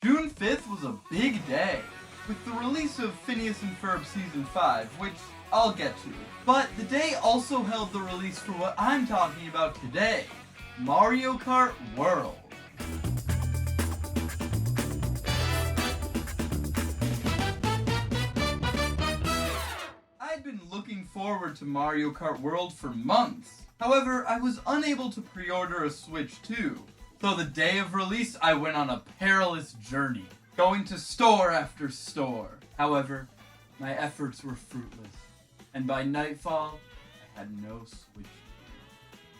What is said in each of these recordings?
June 5th was a big day, with the release of Phineas and Ferb Season 5, which I'll get to. But the day also held the release for what I'm talking about today, Mario Kart World. I'd been looking forward to Mario Kart World for months. However, I was unable to pre-order a Switch 2. So the day of release, I went on a perilous journey, going to store after store. However, my efforts were fruitless, and by nightfall, I had no Switch.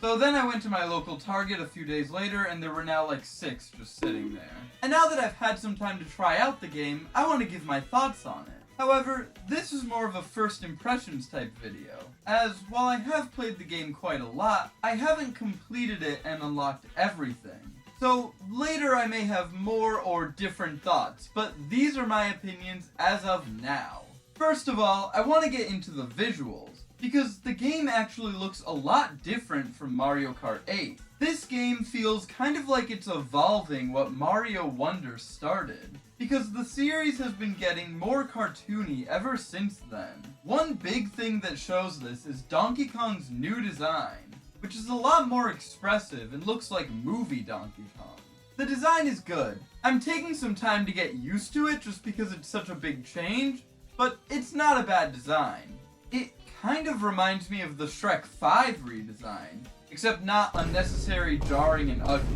So then I went to my local Target a few days later, and there were now like 6 just sitting there. And now that I've had some time to try out the game, I want to give my thoughts on it. However, this is more of a first impressions type video, as while I have played the game quite a lot, I haven't completed it and unlocked everything. So later I may have more or different thoughts, but these are my opinions as of now. First of all, I want to get into the visuals, because the game actually looks a lot different from Mario Kart 8. This game feels kind of like it's evolving what Mario Wonder started, because the series has been getting more cartoony ever since then. One big thing that shows this is Donkey Kong's new design, which is a lot more expressive and looks like movie Donkey Kong. The design is good. I'm taking some time to get used to it just because it's such a big change, but it's not a bad design. It kind of reminds me of the Shrek 5 redesign, except not unnecessary, jarring, and ugly.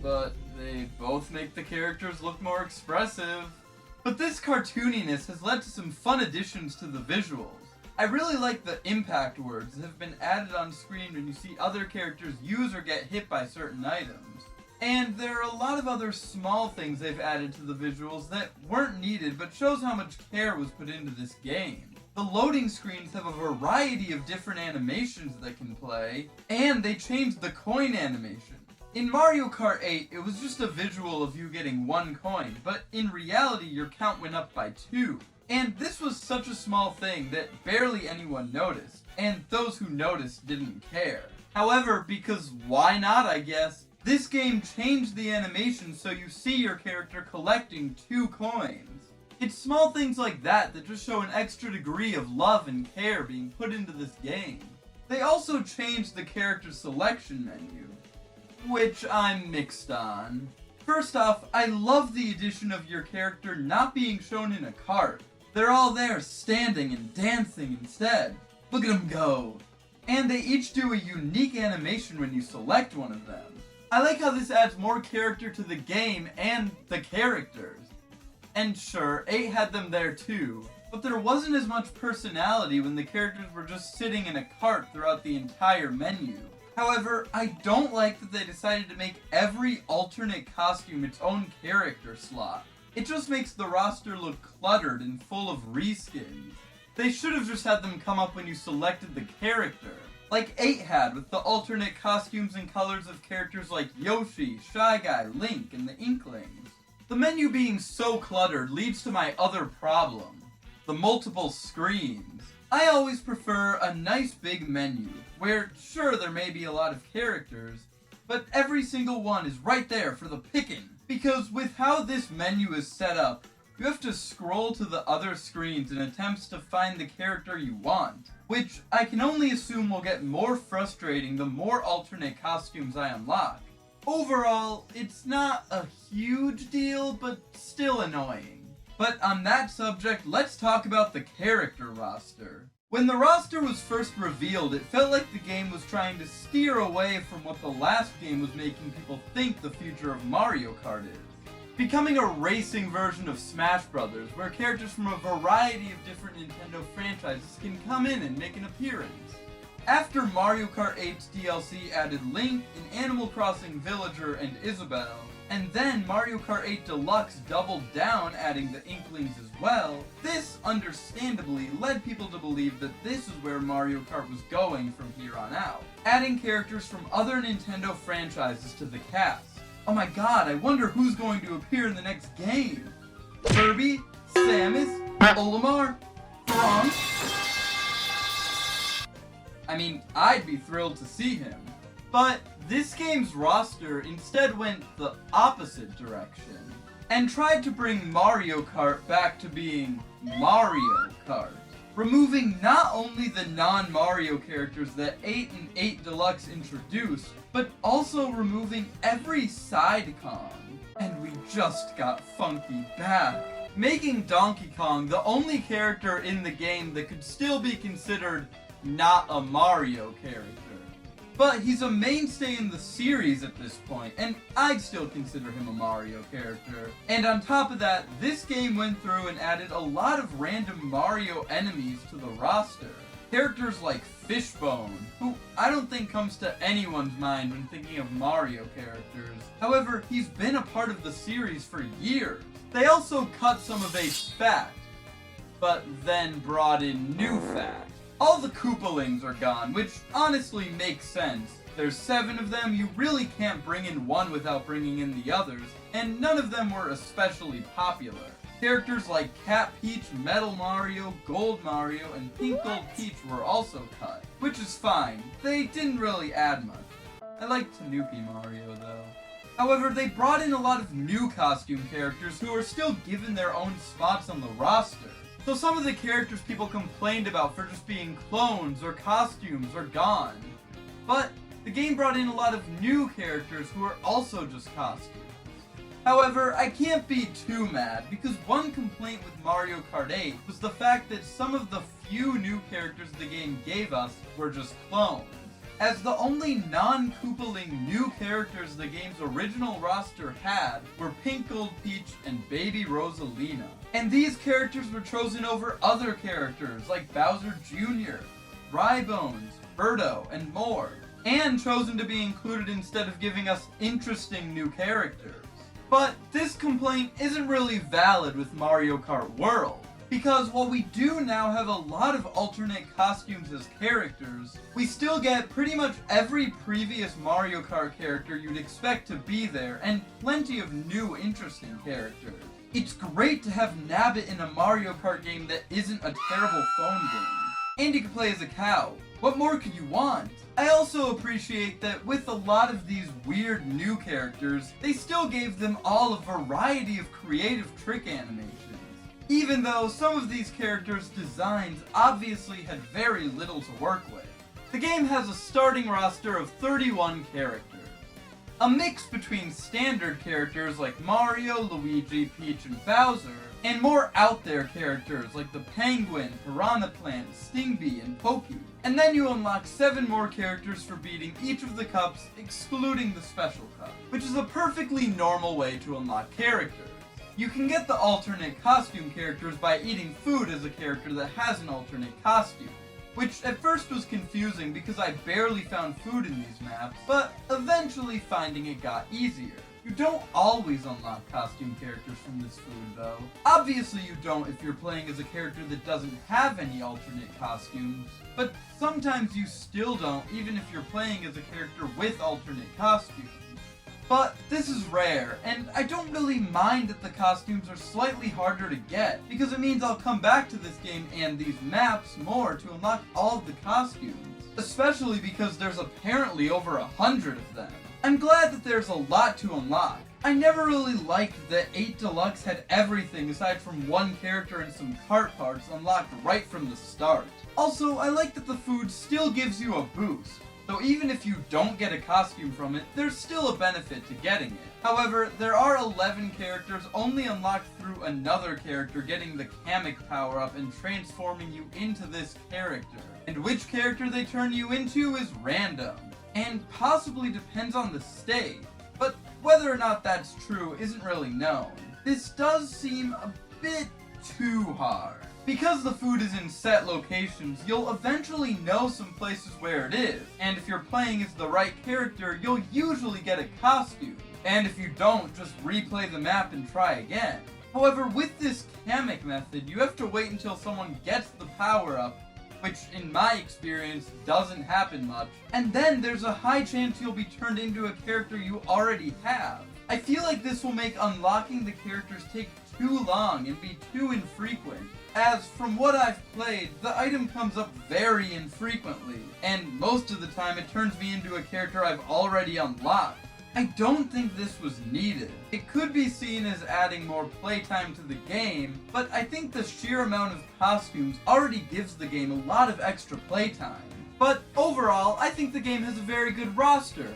But they both make the characters look more expressive. But this cartooniness has led to some fun additions to the visuals. I really like the impact words that have been added on screen when you see other characters use or get hit by certain items. And there are a lot of other small things they've added to the visuals that weren't needed but shows how much care was put into this game. The loading screens have a variety of different animations that can play, and they changed the coin animation. In Mario Kart 8, it was just a visual of you getting 1 coin, but in reality your count went up by 2. And this was such a small thing that barely anyone noticed, and those who noticed didn't care. However, because why not, I guess, this game changed the animation so you see your character collecting 2 coins. It's small things like that that just show an extra degree of love and care being put into this game. They also changed the character selection menu, which I'm mixed on. First off, I love the addition of your character not being shown in a cart. They're all there standing and dancing instead. Look at them go. And they each do a unique animation when you select one of them. I like how this adds more character to the game and the characters. And sure, 8 had them there too, but there wasn't as much personality when the characters were just sitting in a cart throughout the entire menu. However, I don't like that they decided to make every alternate costume its own character slot. It just makes the roster look cluttered and full of reskins. They should have just had them come up when you selected the character, like 8 had with the alternate costumes and colors of characters like Yoshi, Shy Guy, Link, and the Inklings. The menu being so cluttered leads to my other problem, the multiple screens. I always prefer a nice big menu, where sure there may be a lot of characters, but every single one is right there for the picking. Because with how this menu is set up, you have to scroll to the other screens in attempts to find the character you want, which I can only assume will get more frustrating the more alternate costumes I unlock. Overall, it's not a huge deal, but still annoying. But on that subject, let's talk about the character roster. When the roster was first revealed, it felt like the game was trying to steer away from what the last game was making people think the future of Mario Kart is. Becoming a racing version of Smash Bros., where characters from a variety of different Nintendo franchises can come in and make an appearance. After Mario Kart 8's DLC added Link, an Animal Crossing villager, and Isabelle, and then Mario Kart 8 Deluxe doubled down adding the Inklings as well, this, understandably, led people to believe that this is where Mario Kart was going from here on out, adding characters from other Nintendo franchises to the cast. Oh my god, I wonder who's going to appear in the next game? Kirby? Samus? Olimar? Frank? I mean, I'd be thrilled to see him. But this game's roster instead went the opposite direction. and tried to bring Mario Kart back to being Mario Kart, removing not only the non-Mario characters that 8 and 8 Deluxe introduced, but also removing every side con. And we just got Funky back, making Donkey Kong the only character in the game that could still be considered not a Mario character. But he's a mainstay in the series at this point, and I'd still consider him a Mario character. And on top of that, this game went through and added a lot of random Mario enemies to the roster. Characters like Fishbone, who I don't think comes to anyone's mind when thinking of Mario characters. However, he's been a part of the series for years. They also cut some of Apes fat, but then brought in new fat. All the Koopalings are gone, which honestly makes sense. There's 7 of them, you really can't bring in one without bringing in the others, and none of them were especially popular. Characters like Cat Peach, Metal Mario, Gold Mario, and Pink Gold Peach were also cut, which is fine. They didn't really add much. I like Tanuki Mario though. However, they brought in a lot of new costume characters who are still given their own spots on the roster. So some of the characters people complained about for just being clones or costumes are gone. But the game brought in a lot of new characters who are also just costumes. However, I can't be too mad, because one complaint with Mario Kart 8 was the fact that some of the few new characters the game gave us were just clones, as the only non-Koopaling new characters the game's original roster had were Pink Gold Peach and Baby Rosalina. And these characters were chosen over other characters like Bowser Jr., Rybones, Birdo, and more, and chosen to be included instead of giving us interesting new characters. But this complaint isn't really valid with Mario Kart World, because while we do now have a lot of alternate costumes as characters, we still get pretty much every previous Mario Kart character you'd expect to be there, and plenty of new interesting characters. It's great to have Nabbit in a Mario Kart game that isn't a terrible phone game. And you can play as a cow. What more could you want? I also appreciate that with a lot of these weird new characters, they still gave them all a variety of creative trick animations. Even though some of these characters' designs obviously had very little to work with. The game has a starting roster of 31 characters. A mix between standard characters like Mario, Luigi, Peach, and Bowser, and more out there characters like the Penguin, Piranha Plant, Stingbee, and Pokey. And then you unlock 7 more characters for beating each of the cups, excluding the special cup, which is a perfectly normal way to unlock characters. You can get the alternate costume characters by eating food as a character that has an alternate costume, which at first was confusing because I barely found food in these maps, but eventually finding it got easier. You don't always unlock costume characters from this food though. Obviously you don't if you're playing as a character that doesn't have any alternate costumes, but sometimes you still don't even if you're playing as a character with alternate costumes. But this is rare, and I don't really mind that the costumes are slightly harder to get, because it means I'll come back to this game and these maps more to unlock all of the costumes, especially because there's apparently over 100 of them. I'm glad that there's a lot to unlock. I never really liked that 8 Deluxe had everything aside from one character and some kart parts unlocked right from the start. Also, I like that the food still gives you a boost. So even if you don't get a costume from it, there's still a benefit to getting it. However, there are 11 characters only unlocked through another character getting the Kamek power-up and transforming you into this character. And which character they turn you into is random, and possibly depends on the stage. But whether or not that's true isn't really known. This does seem a bit too hard. Because the food is in set locations, you'll eventually know some places where it is, and if you're playing as the right character, you'll usually get a costume. And if you don't, just replay the map and try again. However, with this Kamek method, you have to wait until someone gets the power-up, which in my experience doesn't happen much, and then there's a high chance you'll be turned into a character you already have. I feel like this will make unlocking the characters take too long and be too infrequent, as from what I've played, the item comes up very infrequently, and most of the time it turns me into a character I've already unlocked. I don't think this was needed. It could be seen as adding more playtime to the game, but I think the sheer amount of costumes already gives the game a lot of extra playtime. But overall, I think the game has a very good roster.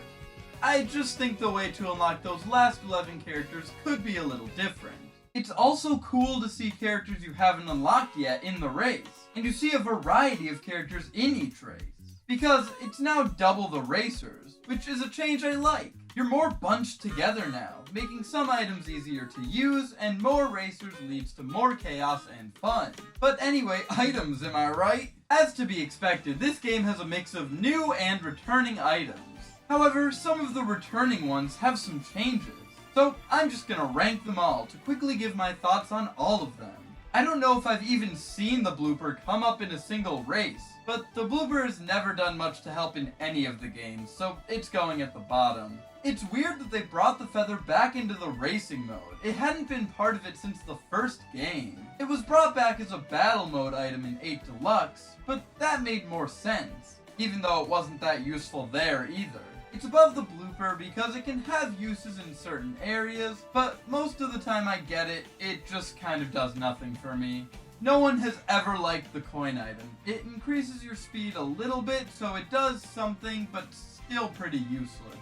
I just think the way to unlock those last 11 characters could be a little different. It's also cool to see characters you haven't unlocked yet in the race, and you see a variety of characters in each race, because it's now double the racers, which is a change I like. You're more bunched together now, making some items easier to use, and more racers leads to more chaos and fun. But anyway, items, am I right? As to be expected, this game has a mix of new and returning items. However, some of the returning ones have some changes. So I'm just gonna rank them all to quickly give my thoughts on all of them. I don't know if I've even seen the blooper come up in a single race, but the blooper has never done much to help in any of the games, so it's going at the bottom. It's weird that they brought the feather back into the racing mode. It hadn't been part of it since the first game. It was brought back as a battle mode item in 8 Deluxe, but that made more sense, even though it wasn't that useful there either. It's above the blooper because it can have uses in certain areas, but most of the time I get it, it just kind of does nothing for me. No one has ever liked the coin item. It increases your speed a little bit, so it does something, but still pretty useless.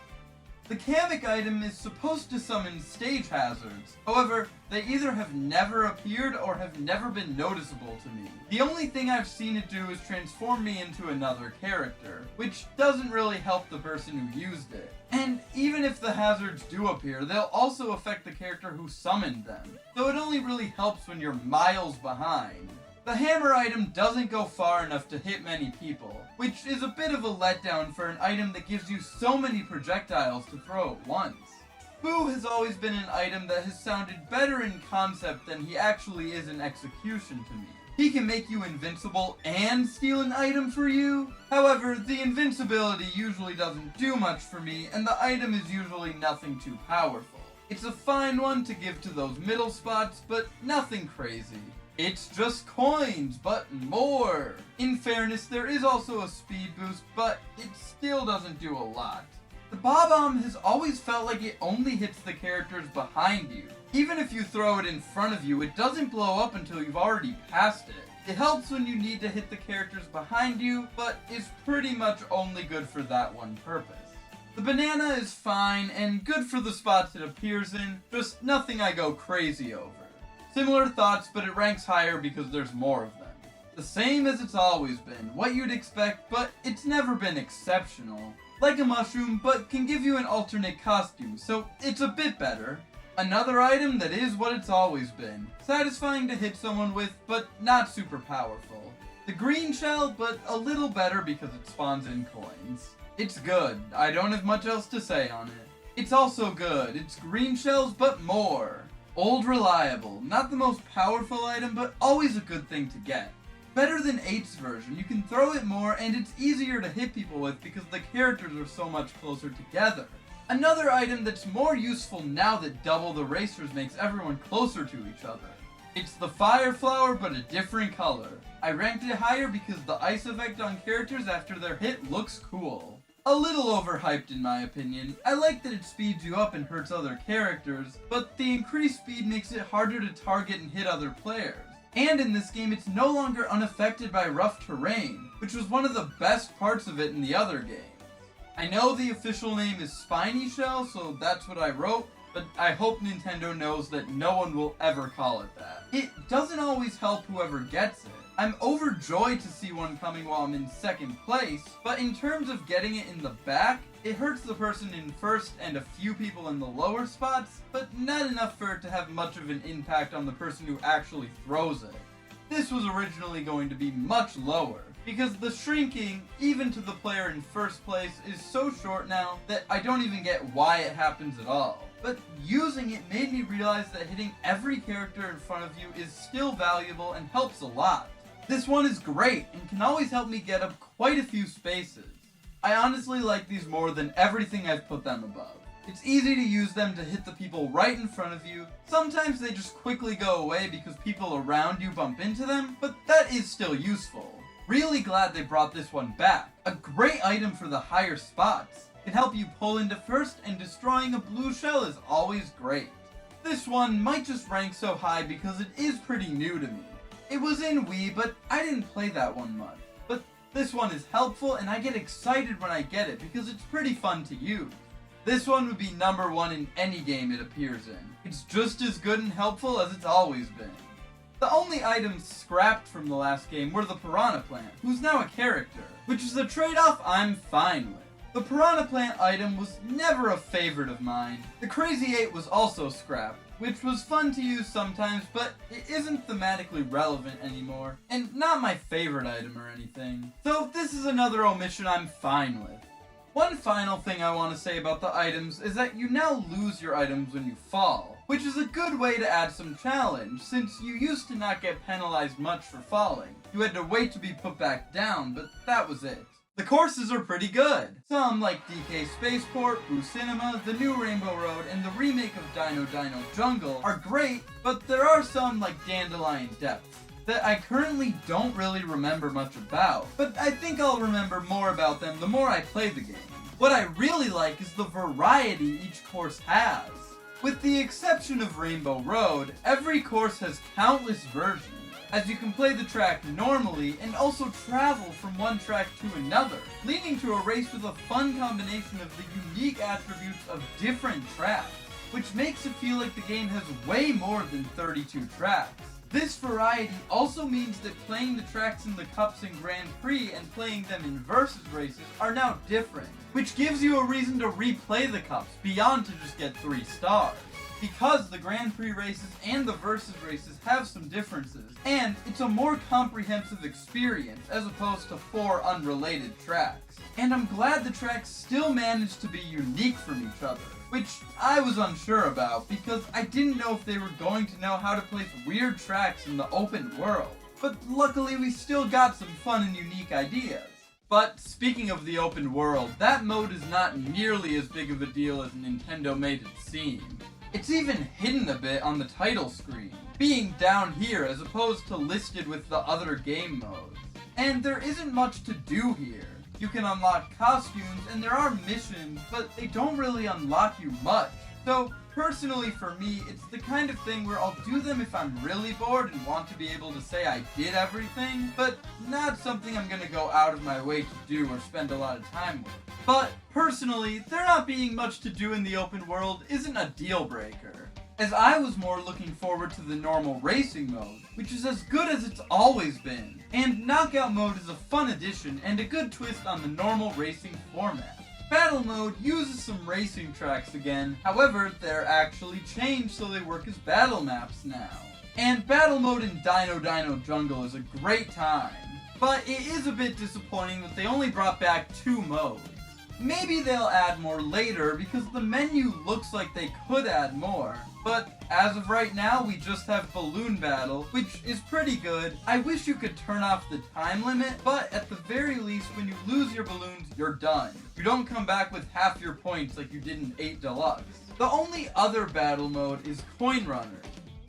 The Kamek item is supposed to summon stage hazards. However, they either have never appeared or have never been noticeable to me. The only thing I've seen it do is transform me into another character, which doesn't really help the person who used it. And even if the hazards do appear, they'll also affect the character who summoned them, so it only really helps when you're miles behind. The hammer item doesn't go far enough to hit many people, which is a bit of a letdown for an item that gives you so many projectiles to throw at once. Boo has always been an item that has sounded better in concept than he actually is in execution to me. He can make you invincible and steal an item for you. However, the invincibility usually doesn't do much for me, and the item is usually nothing too powerful. It's a fine one to give to those middle spots, but nothing crazy. It's just coins, but more! In fairness, there is also a speed boost, but it still doesn't do a lot. The Bob-omb has always felt like it only hits the characters behind you. Even if you throw it in front of you, it doesn't blow up until you've already passed it. It helps when you need to hit the characters behind you, but is pretty much only good for that one purpose. The banana is fine and good for the spots it appears in, just nothing I go crazy over. Similar thoughts, but it ranks higher because there's more of them. The same as it's always been, what you'd expect, but it's never been exceptional. Like a mushroom, but can give you an alternate costume, so it's a bit better. Another item that is what it's always been. Satisfying to hit someone with, but not super powerful. The green shell, but a little better because it spawns in coins. It's good, I don't have much else to say on it. It's also good, it's green shells, but more. Old reliable, not the most powerful item, but always a good thing to get. Better than 8's version, you can throw it more and it's easier to hit people with because the characters are so much closer together. Another item that's more useful now that double the racers makes everyone closer to each other. It's the fire flower, but a different color. I ranked it higher because the ice effect on characters after they're hit looks cool. A little overhyped in my opinion. I like that it speeds you up and hurts other characters, but the increased speed makes it harder to target and hit other players. And in this game, it's no longer unaffected by rough terrain, which was one of the best parts of it in the other games. I know the official name is Spiny Shell, so that's what I wrote, but I hope Nintendo knows that no one will ever call it that. It doesn't always help whoever gets it. I'm overjoyed to see one coming while I'm in second place, but in terms of getting it in the back, it hurts the person in first and a few people in the lower spots, but not enough for it to have much of an impact on the person who actually throws it. This was originally going to be much lower, because the shrinking, even to the player in first place, is so short now that I don't even get why it happens at all. But using it made me realize that hitting every character in front of you is still valuable and helps a lot. This one is great and can always help me get up quite a few spaces. I honestly like these more than everything I've put them above. It's easy to use them to hit the people right in front of you. Sometimes they just quickly go away because people around you bump into them, but that is still useful. Really glad they brought this one back. A great item for the higher spots. can help you pull into first, and destroying a blue shell is always great. This one might just rank so high because it is pretty new to me. It was in Wii, but I didn't play that one much. But this one is helpful, and I get excited when I get it because it's pretty fun to use. This one would be number 1 in any game it appears in. It's just as good and helpful as it's always been. The only items scrapped from the last game were the Piranha Plant, who's now a character, which is a trade-off I'm fine with. The Piranha Plant item was never a favorite of mine. The Crazy 8 was also scrapped, which was fun to use sometimes, but it isn't thematically relevant anymore, and not my favorite item or anything. So this is another omission I'm fine with. One final thing I want to say about the items is that you now lose your items when you fall, which is a good way to add some challenge, since you used to not get penalized much for falling. You had to wait to be put back down, but that was it. The courses are pretty good. Some, like DK Spaceport, Boo Cinema, the new Rainbow Road, and the remake of Dino Dino Jungle are great, but there are some, like Dandelion Depths, that I currently don't really remember much about, but I think I'll remember more about them the more I play the game. What I really like is the variety each course has. With the exception of Rainbow Road, every course has countless versions, as you can play the track normally and also travel from one track to another, leading to a race with a fun combination of the unique attributes of different tracks, which makes it feel like the game has way more than 32 tracks. This variety also means that playing the tracks in the Cups and Grand Prix and playing them in Versus races are now different, which gives you a reason to replay the Cups beyond to just get 3 stars. Because the Grand Prix races and the Versus races have some differences, and it's a more comprehensive experience as opposed to 4 unrelated tracks. And I'm glad the tracks still managed to be unique from each other, which I was unsure about because I didn't know if they were going to know how to place weird tracks in the open world. But luckily we still got some fun and unique ideas. But speaking of the open world, that mode is not nearly as big of a deal as Nintendo made it seem. It's even hidden a bit on the title screen, being down here as opposed to listed with the other game modes. And there isn't much to do here. You can unlock costumes and there are missions, but they don't really unlock you much. So personally for me, it's the kind of thing where I'll do them if I'm really bored and want to be able to say I did everything, but not something I'm gonna go out of my way to do or spend a lot of time with. But personally, there not being much to do in the open world isn't a deal breaker, as I was more looking forward to the normal racing mode, which is as good as it's always been, and Knockout mode is a fun addition and a good twist on the normal racing format. Battle mode uses some racing tracks again, however, they're actually changed so they work as battle maps now. And battle mode in Dino Dino Jungle is a great time, but it is a bit disappointing that they only brought back 2 modes. Maybe they'll add more later because the menu looks like they could add more, but as of right now we just have Balloon Battle, which is pretty good. I wish you could turn off the time limit, but at the very least when you lose your balloons, you're done. You don't come back with half your points like you did in 8 Deluxe. The only other battle mode is Coin Runner,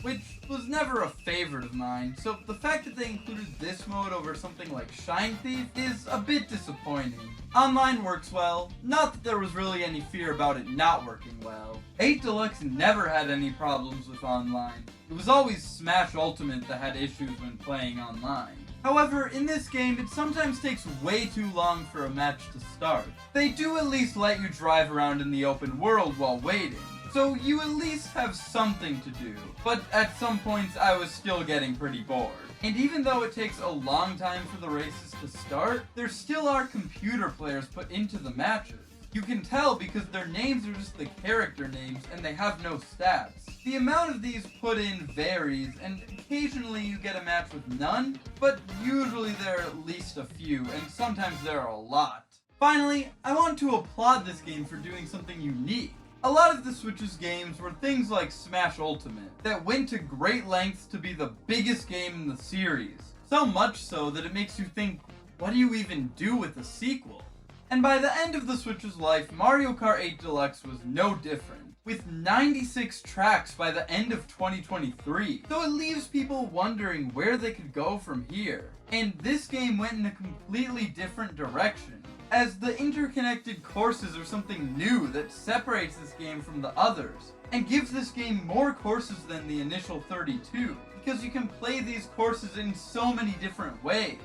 which was never a favorite of mine, so the fact that they included this mode over something like Shine Thief is a bit disappointing. Online works well, not that there was really any fear about it not working well. 8 Deluxe never had any problems with online. It was always Smash Ultimate that had issues when playing online. However, in this game, it sometimes takes way too long for a match to start. They do at least let you drive around in the open world while waiting, so you at least have something to do, but at some points I was still getting pretty bored. And even though it takes a long time for the races to start, there still are computer players put into the matches. You can tell because their names are just the character names and they have no stats. The amount of these put in varies, and occasionally you get a match with none, but usually there are at least a few, and sometimes there are a lot. Finally, I want to applaud this game for doing something unique. A lot of the Switch's games were things like Smash Ultimate, that went to great lengths to be the biggest game in the series. So much so that it makes you think, what do you even do with a sequel? And by the end of the Switch's life, Mario Kart 8 Deluxe was no different, with 96 tracks by the end of 2023. So it leaves people wondering where they could go from here. And this game went in a completely different direction, as the interconnected courses are something new that separates this game from the others, and gives this game more courses than the initial 32, because you can play these courses in so many different ways.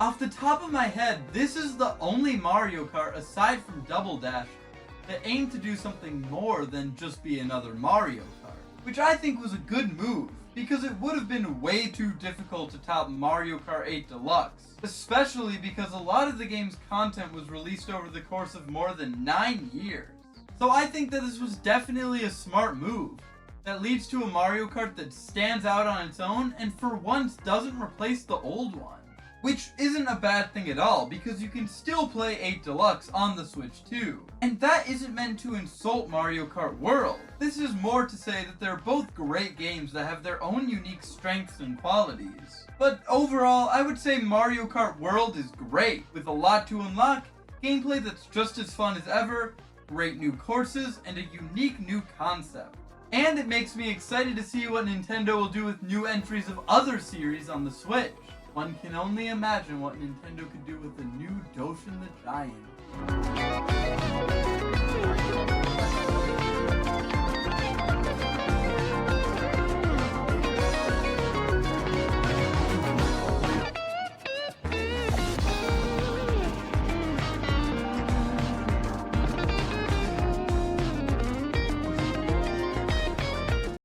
Off the top of my head, this is the only Mario Kart aside from Double Dash that aimed to do something more than just be another Mario Kart, which I think was a good move, because it would have been way too difficult to top Mario Kart 8 Deluxe, especially because a lot of the game's content was released over the course of more than 9 years. So I think that this was definitely a smart move that leads to a Mario Kart that stands out on its own and for once doesn't replace the old one. Which isn't a bad thing at all, because you can still play 8 Deluxe on the Switch too. And that isn't meant to insult Mario Kart World. This is more to say that they're both great games that have their own unique strengths and qualities. But overall, I would say Mario Kart World is great, with a lot to unlock, gameplay that's just as fun as ever, great new courses, and a unique new concept. And it makes me excited to see what Nintendo will do with new entries of other series on the Switch. One can only imagine what Nintendo could do with the new Doshin the Giant.